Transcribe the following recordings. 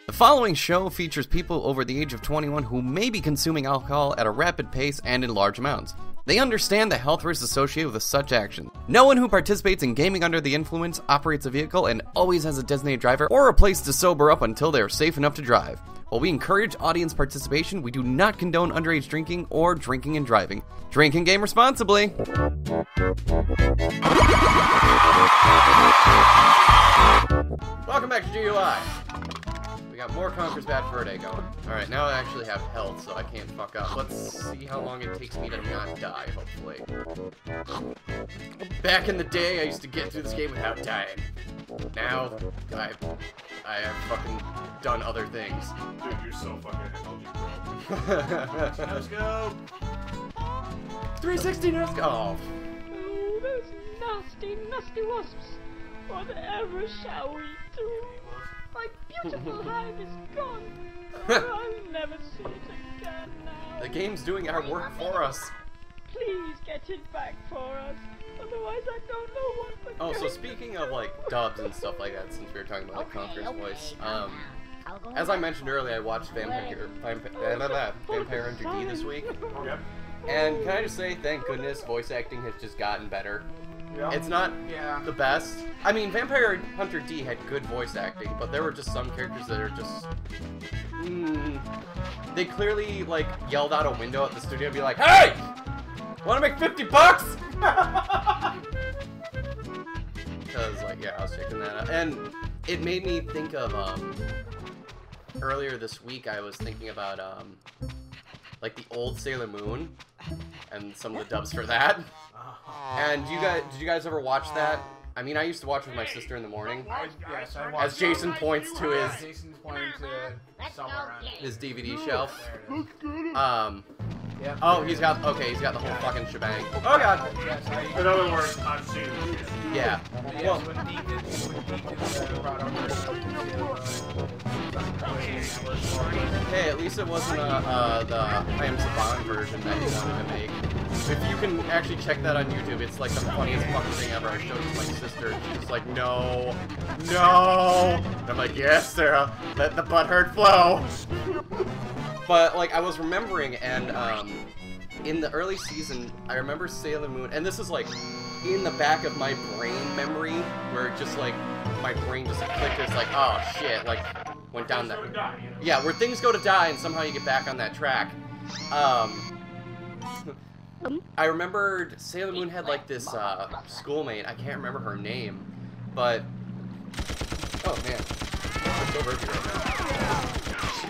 The following show features people over the age of 21 who may be consuming alcohol at a rapid pace and in large amounts. They understand the health risks associated with such action. No one who participates in gaming under the influence operates a vehicle and always has a designated driver or a place to sober up until they are safe enough to drive. While we encourage audience participation, we do not condone underage drinking or drinking and driving. Drink and game responsibly. Welcome back to GUI. We got more Conker's Bad Fur Day going. Alright, now I actually have health, so I can't fuck up. Let's see how long it takes me to not die, hopefully. Back in the day, I used to get through this game without dying. Now, I have fucking done other things. Dude, you're so fucking MLG, bro. Let's go! 360 no scope! Oh. Oh, those nasty, nasty wasps. Whatever shall we do? My beautiful hive is gone. Oh, I'll never see it again now. The game's doing our work for us. Please get it back for us. Otherwise, I don't know what we're Oh, so going speaking to of, do. like, dubs and stuff like that, since we were talking about, like, Conker's voice, as I mentioned earlier, I watched Vampire Hunter D this week. Yep. And can I just say, thank goodness, voice acting has just gotten better. Yep. It's not the best. I mean, Vampire Hunter D had good voice acting, but there were just some characters that are just... They clearly, like, yelled out a window at the studio and be like, "Hey! Wanna make $50?" Because, like, yeah, I was checking that out. And it made me think of, earlier this week I was thinking about, like, the old Sailor Moon and some of the dubs for that. And did you guys ever watch that? I mean, I used to watch with my sister in the morning. Yes, I watched. As Jason points to Jason's pointing to somewhere around his DVD shelf. Yep. Oh, he's got the whole fucking shebang. Oh god. Yes, In other words, I've seen it. Yeah. Yes, Well, when Deacon brought over hey, at least it wasn't the I Am Saban version that he wanted to make. If you can actually check that on YouTube, it's like the funniest fucking thing ever. I showed it to my sister, and she's just like, no. And I'm like, yes, Sarah, let the butthurt flow. But, like, I was remembering, and, in the early season, I remember Sailor Moon, and this is, like, in the back of my brain memory, where it just, like, my brain just clicked, it's like, oh, shit, like, went down that... Yeah, where things go to die, and somehow you get back on that track. I remembered Sailor Moon had, like, this, schoolmate, I can't remember her name, but... Oh, man. I'm so burpy right now. She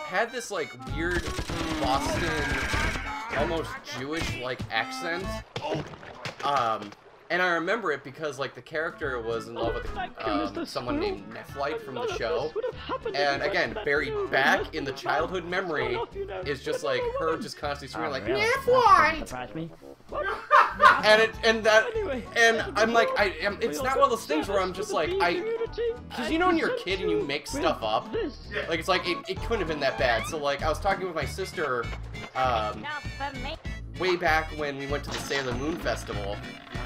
had this, like, weird Boston, almost Jewish-like accent. And I remember it because, like, the character was in love with someone named Nephlite from the show. And again, buried back in the childhood memory is just, like, her just constantly screaming, like, Nephlite! Surprise me. And I'm like, it's not one of those things where I'm just like, because you know when you're a kid and you make stuff up, like, it's like, it couldn't have been that bad. So, like, I was talking with my sister, way back when we went to the Sailor Moon Festival,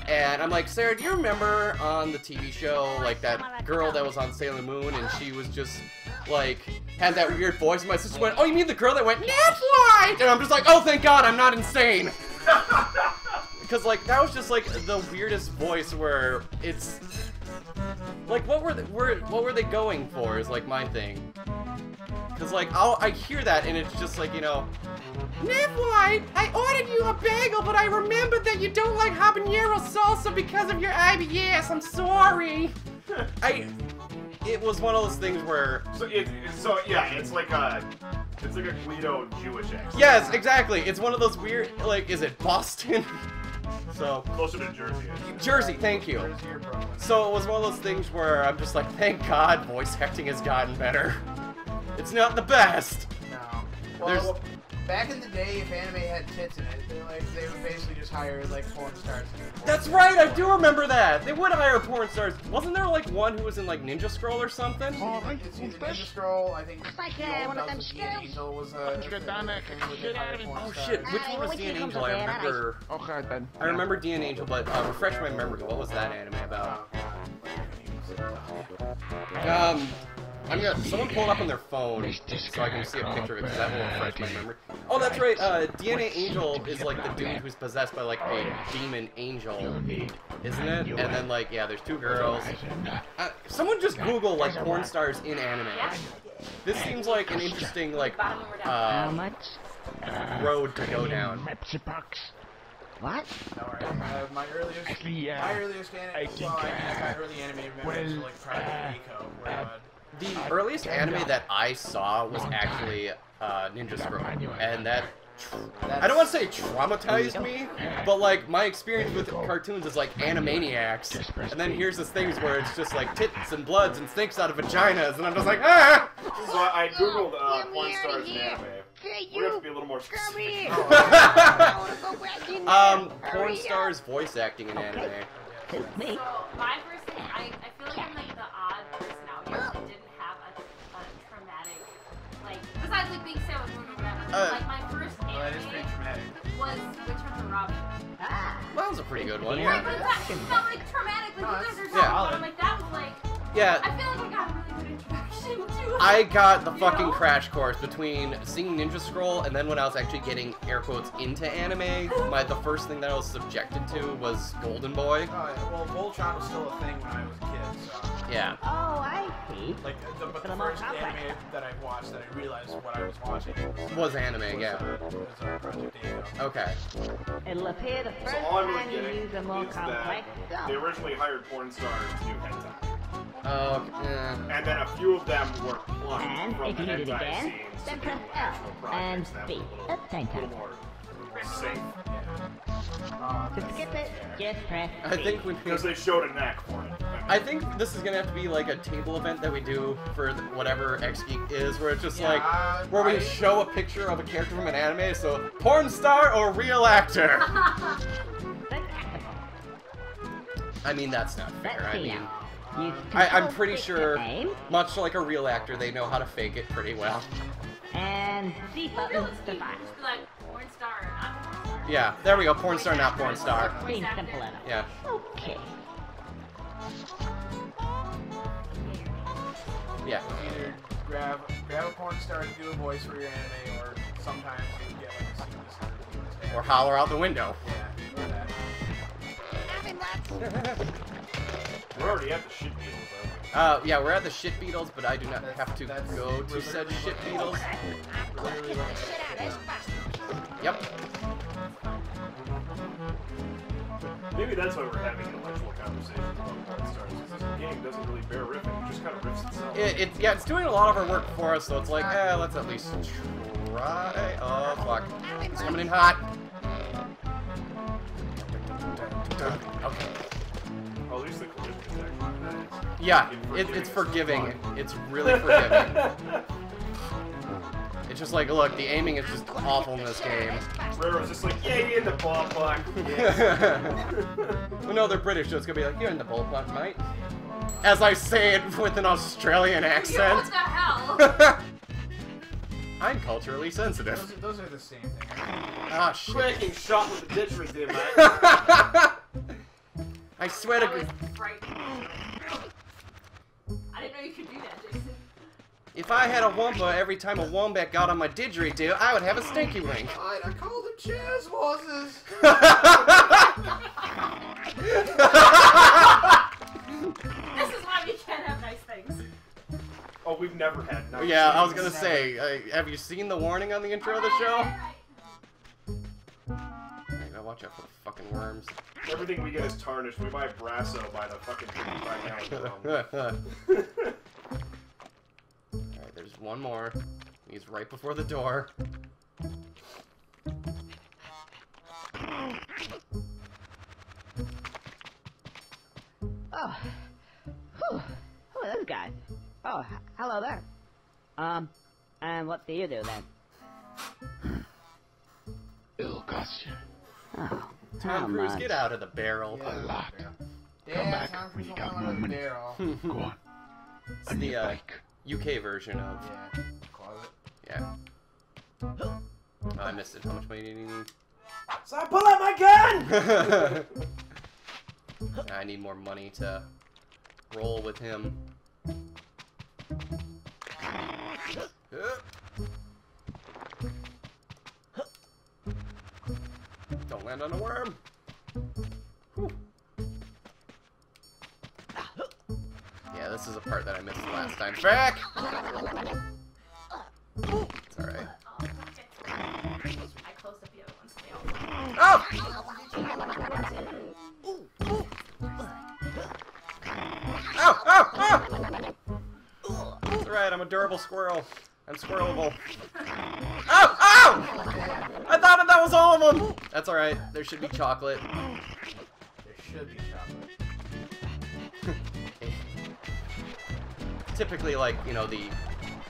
and I'm like, Sarah, do you remember on the TV show, like, that girl that was on Sailor Moon, and she was just, like, had that weird voice, and my sister went, oh, you mean the girl that went, Nephlite? And I'm just like, oh, thank God, I'm not insane. Because, like, that was just, like, the weirdest voice where it's, like, what were they going for is, like, my thing. Because, like, I hear that, and it's just, like, you know, Nephlite, I ordered you a bagel, but I remembered that you don't like habanero salsa because of your IBS. I'm sorry. It was one of those things where... Yeah, it's like a Guido Jewish accent. Yes, exactly. It's one of those weird, like, is it Boston? So... Closer to Jersey. Jersey, thank you. So it was one of those things where I'm just like, thank God voice acting has gotten better. It's not the best. No. Well, back in the day, if anime had tits in it, they would basically just hire, like, porn stars to do porn. That's right, I do remember that! They would hire porn stars. Wasn't there, like, one who was in, like, Ninja Scroll or something? It's either Ninja Scroll, I think one of them Angel was a Oh shit, which one was DN Angel? I remember... Okay, then. I remember DN Angel, but refresh my memory. What was that anime about? Someone pull it up on their phone so I can see a picture of it, because that will refresh my memory. Oh, that's right, DNA Angel is like the dude who's possessed by like a demon angel, isn't it? And then like, yeah, there's 2 girls. Someone just Google like porn stars in anime. This seems like an interesting like road to go down. What? My earliest anime, well, I got early anime memories of like Project Eco, where the earliest anime that I saw was actually Ninja Scroll, and that I don't want to say traumatized me, but like my experience with cartoons is like Animaniacs, and then here's this thing where it's just like tits and bloods and snakes out of vaginas, and I'm just like, ah! So I googled porn stars in anime. We have to be a little more specific. Porn stars voice acting in anime. So my first thing, I feel like I'm like the odd person out here who didn't have a traumatic, like, besides like being Sailor Moon or whatever, like my first that is pretty anime traumatic. was Return to Robin. Well, that was a pretty good one, Right, yeah. but it felt like traumatic, like you guys are talking yeah. about. I'm like, that was like, Yeah. I feel like I got a really good introduction to it. I got the fucking crash course between seeing Ninja Scroll and then when I was actually getting air quotes into anime. The first thing that I was subjected to was Golden Boy. Oh, yeah. Well, Voltron was still a thing when I was a kid, so. Yeah. Oh, I see. Like, but the first anime that I watched that I realized what I was watching Was anime, yeah. was Project Eco. Okay. It'll appear the So first all I'm really time you getting use a more is complex that they originally hired porn stars to do hentai. And then a few of them were plucked And from if the you need it hentai again, scenes then to press do L actual and projects that B were at the same a little time. more safe. To skip it, just press I think we Because they showed a knack for it. I think this is gonna have to be like a table event that we do for whatever X-Geek is, where it's just like, where we show a picture of a character from an anime, so porn star or real actor? I mean, that's not fair. I mean, I'm pretty sure, much like a real actor, they know how to fake it pretty well. And C button to fire. Just be like, porn star or not porn star. Yeah, there we go. Porn star, not porn star. Seems simple enough. Yeah. Okay. Yeah. Either grab a porn star to do a voice for your anime, or sometimes you get like a scene Or holler out the window. Yeah, or that. We're already at the shit beetles, Yeah, we're at the shit beetles, but I do not have to go to said shit beetles. Yep. Maybe that's why we're having intellectual conversations about porn stars. Because this game doesn't really bear riffing, it just kind of riffs itself. Yeah, it's doing a lot of our work for us, so it's like, let's at least try. Oh, fuck. It's coming in hot. Okay. Well, at least the collision is actually nice. Yeah, it's forgiving. It's really forgiving. It's just like, look, the aiming is just awful in this game. Rareware's just like, yeah, you're in the ballpark. Yeah. Well, no, they're British, so it's gonna be like, you're in the ballpark, mate. As I say it with an Australian accent. What the hell? I'm culturally sensitive. Those are the same thing. Ah, shit. Cracking shot with the didgeridoo, mate. I swear to That was God. frightening. I didn't know you could do that, Jason. If I had a wumpa every time a wombat got on my didgeridoo, I would have a stinky wink. I called them jazz horses. This is why we can't have nice things. Oh, we've never had nice Yeah, I was things. gonna say, have you seen the warning on the intro of the show? I gotta watch out for the fucking worms. Everything we get is tarnished. We buy Brasso by the fucking 55 gallon. Alright, there's one more. He's right before the door. Oh. Whew. Who are those guys? Oh, hello there. And what do you do then? It'll cost you Oh, how Tom Cruise, much? get out of the barrel. a lot. Come back when you got more money. Go on. It's I need the a bike. UK version of. Yeah, closet. Yeah. Oh, I missed it. How much money do you need? So I pull out my gun! I need more money to roll with him. Don't land on a worm. Whew. Yeah, this is a part that I missed last time. Back! It's alright. I closed up the other ones. They all. Oh! Ow! Ow! Ow! It's alright, I'm a durable squirrel. I'm squirrelable. Ow! Ow! I thought that was all of them! That's alright, there should be chocolate. There should be chocolate. Typically, like, you know, the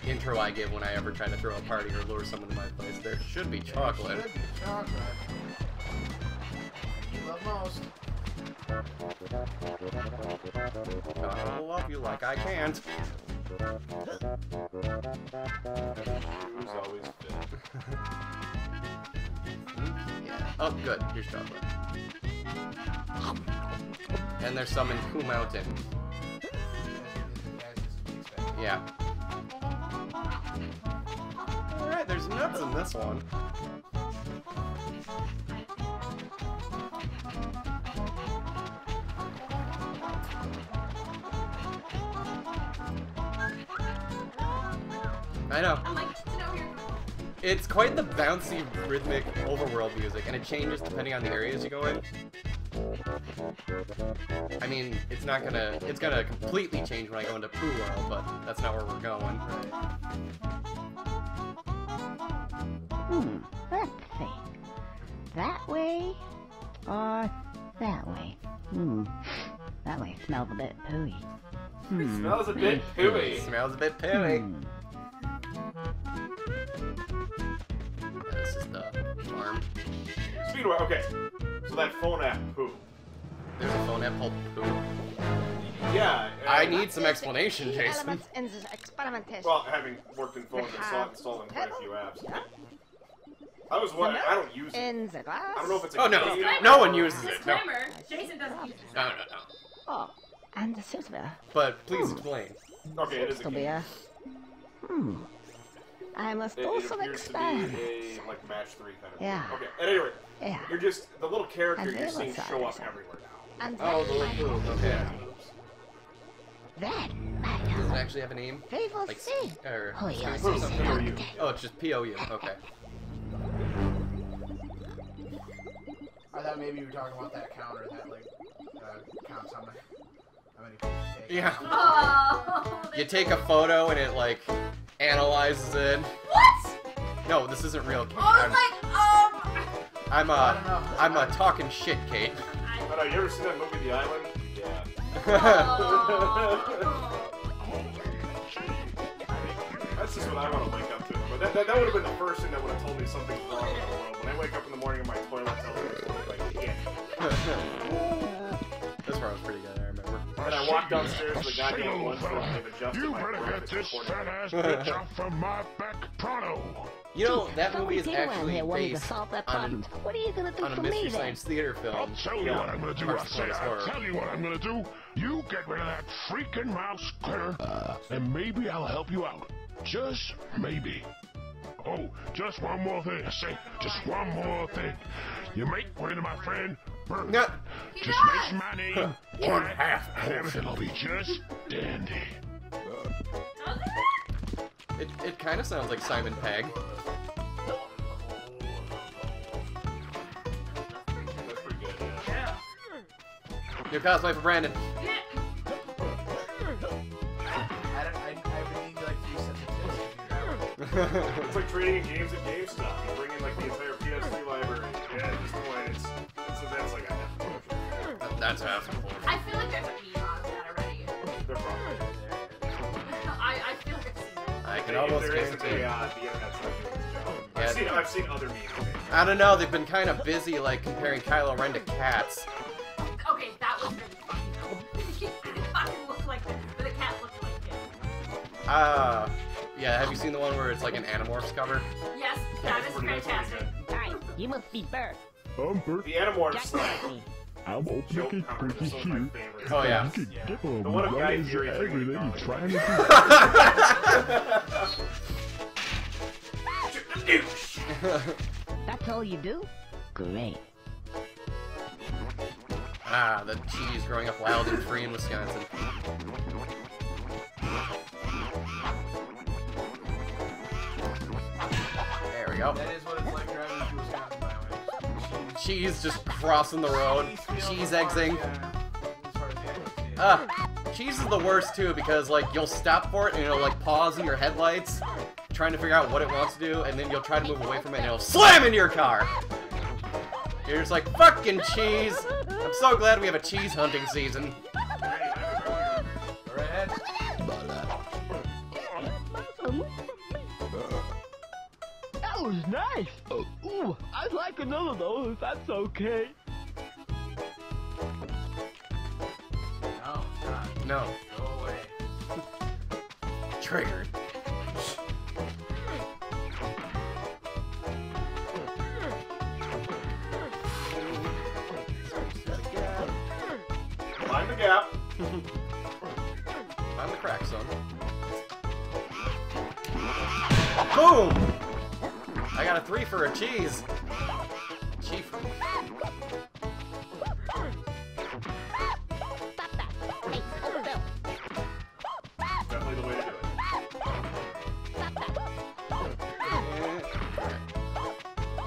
intro I give when I ever try to throw a party or lure someone to my place, there should be chocolate. There should be chocolate. You love most. I love you like I can't. Who's always fit? Yeah. Oh, good. Here's chocolate. And there's some in Pooh Mountain. Yeah. Alright, there's nuts in this one. I know. I'm like, no, you're. It's quite the bouncy, rhythmic overworld music, and it changes depending on the areas you go in. I mean, it's gonna completely change when I go into Pooh World, but that's not where we're going. Let's see. That way or that way? That way smells a bit pooey. Smells a bit pooey. Smells a bit pooey. This is the farm. Speedway, okay. So that phone app, Pooh. There's a phone app called Pooh. Yeah. I need some explanation, Jason. Well, having worked in phones, I saw it installed in quite a few apps. I was wondering, I don't use it. I don't know if it's a Oh, no. game. No one uses it. No. Disclaimer, Jason doesn't use it. No. Oh, and the silver. But please explain. Okay, it is a game. I must It also appears to experiment. be a, like, match 3 kind of Yeah. thing. Okay, at any rate, Yeah. you're just, the little character And you're they seeing look show up sorry. everywhere now. And Oh, the little Pooh. Okay. then, Does it actually have a name? they will Like, see. or Oh, yeah, space this or is something? not you. dead. Oh, it's just P-O-U. Okay. I thought maybe you were talking about that counter that like counts how many people you take. Yeah. Oh, You take a photo and it, like, analyzes it. What? No, this isn't real, Kate. I was like, I'm a talking shit, Kate. I know, you ever seen that movie, The Island? Yeah. That's just what I want to wake up to. But that would have been the first thing that would have told me something's wrong in the world. When I wake up in the morning and my toilet tells me it's like shit. This part was pretty good, I remember. And I walk downstairs to the goddamn lunch room and they've adjusted You my better get breakfast this accordingly. fat ass bitch off of my back pronto. You know, that What movie we is do around actually here wanting to based solve their on problems. What are you gonna do a for Mystery me then? Science Theater I'll film. tell you what I'm gonna do. I Parts say, of I'll horror. tell you what I'm gonna do. You get rid of that freaking mouse critter, and maybe I'll help you out. Just maybe. Oh, just one more thing. I say, just one more thing. You make way to my friend Bert. No. Just mention my name. One half And everything'll be just dandy. It kind of sounds like Simon Pegg. That's pretty good, yeah. New cosplay for Brandon. I would need like 3 cents of tips. It's like trading in games at GameStop. You bring in like the entire PS3 library. Yeah, at this point, that's like a half a That's half the point. I feel like there's a meme on that already. They're probably I feel like I've seen it. I can there. almost There isn't guarantee. the internet's not doing its job. Yeah. I've seen other memes. I don't know, they've been kind of busy, like, comparing Kylo Ren to cats. Okay, that was really funny though. He fucking looked like it, but the cat looked like it. Yeah, have you seen the one where it's like an Animorphs cover? Yes, that is That's pretty fantastic. good. Hi, you must be Bert. I'm Bert. The Animorphs, Jack me. I'm opening Joke it Conker pretty is some of my here. favorites. Oh, yeah. You can give him The one of what Guy is Fieri everything drinking you're trying to do. That's all you do? Great. Ah, the cheese growing up wild and free in Wisconsin. There we go. That is what it's like driving through Wisconsin byway. Cheese just crossing the road. Cheese exiting. Cheese is the worst too because like you'll stop for it and it'll like pause in your headlights, trying to figure out what it wants to do, and then you'll try to move away from it and it'll slam into your car. You're just like, fucking cheese! I'm so glad we have a cheese hunting season. Go ahead. That was nice. Ooh, I'd like another of those if that's okay. No, God. No. Go away. Triggered. Find the gap. Find the crack, son. Boom! I got a 3 for a cheese. Chief. Definitely the way to do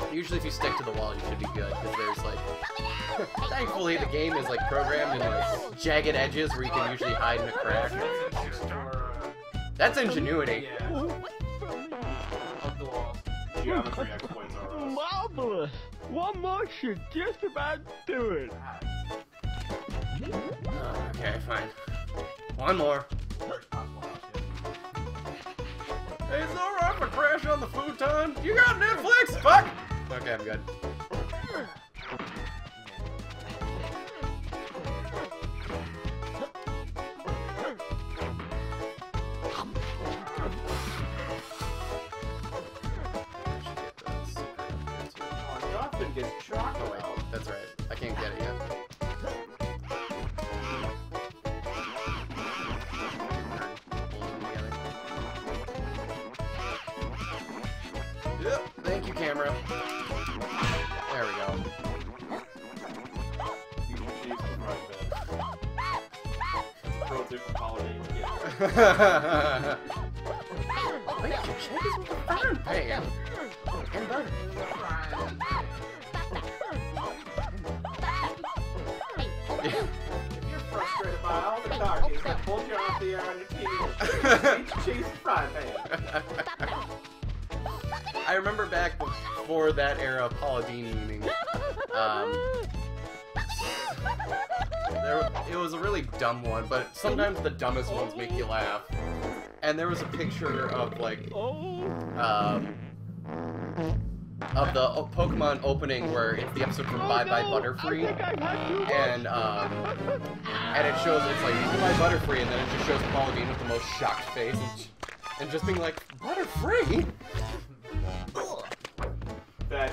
it. Usually if you stick to the wall, you should be good, because there's like... Thankfully, the game is like programmed in like jagged edges where you can usually hide in a crack. That's ingenuity. Yeah. Of the walls. Geometry exploits are us. Marvelous. One more should just about do it. Okay, fine. One more. Hey, is it alright if I crash on the futon? You got Netflix? Fuck! Okay, I'm good. Jonathan gets chocolate. Oh, that's right. I can't get it yet. Yep, thank you, camera. There we go. Cheese for fried bed. Pro tip for holiday gift. Wait, your check is with the frying pan. And butter. If you're frustrated by all the darkies that pulled you off the air on your TV, eat cheese and fried pan. I remember back before that era of Paula Deen memeing, it was a really dumb one, but sometimes the dumbest ones make you laugh. And there was a picture of like, of the Pokemon opening where it's the episode from Bye Bye Butterfree, and it shows it's like Bye Bye Butterfree, and then it just shows Paula Deen with the most shocked face and just being like, Butterfree? That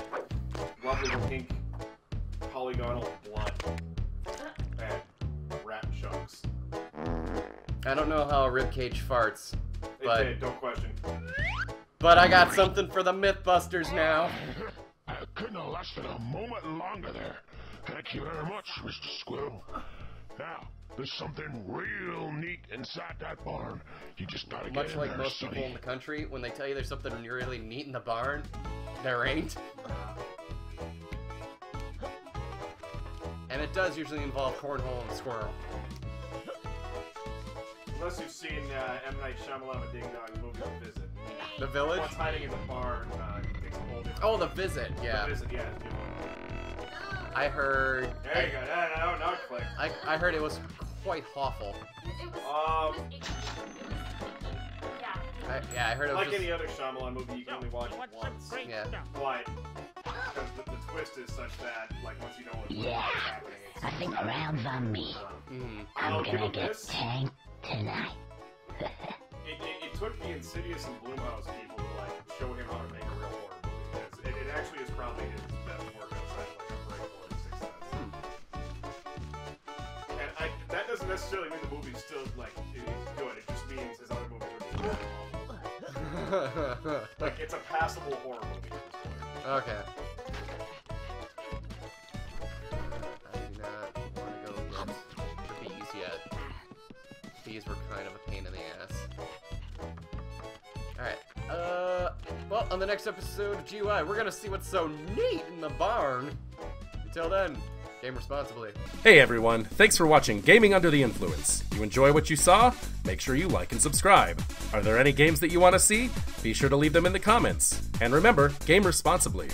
lovely pink polygonal blood and rat chunks. I don't know how a ribcage farts, but It did, don't question. but I got something for the Mythbusters now. I couldn't have lasted a moment longer there. Thank you very much, Mr. Squirrel. Now, there's something real neat inside that barn. You just gotta get Much in like there, most sonny. people in the country, when they tell you there's something really neat in the barn, there ain't. And it does usually involve cornhole and squirrel. Unless you've seen M. Night Shyamalan Ding Dong movie The Visit. The Village? What's hiding in the barn makes a whole different... Oh, The Visit, yeah. The Visit, yeah, it's a good one. I heard... There you go, now it clicked. I heard it was quite awful. Yeah. I heard it was Like just... any other Shyamalan movie, you can only watch it once. Yeah. But, because the twist is such that, like, once you know what's Yeah. happening, it's... I think the round's on me. Mm. I'm give gonna him get this. tanked tonight. It took the Insidious and Blumhouse people to, like, show him how to make a real horror movie. It actually is probably his best work outside of, like, a Breakaway Sixth Sense. necessarily mean the movie's still like it's good. It just means his other movies are bad. Like it's a passable horror movie. Okay. I do not want to go get the bees yet. Bees were kind of a pain in the ass. Alright. Well, on the next episode of GUI, we're gonna see what's so neat in the barn. Until then, game responsibly. Hey everyone, thanks for watching Gaming Under the Influence. You enjoy what you saw? Make sure you like and subscribe. Are there any games that you want to see? Be sure to leave them in the comments. And remember, game responsibly.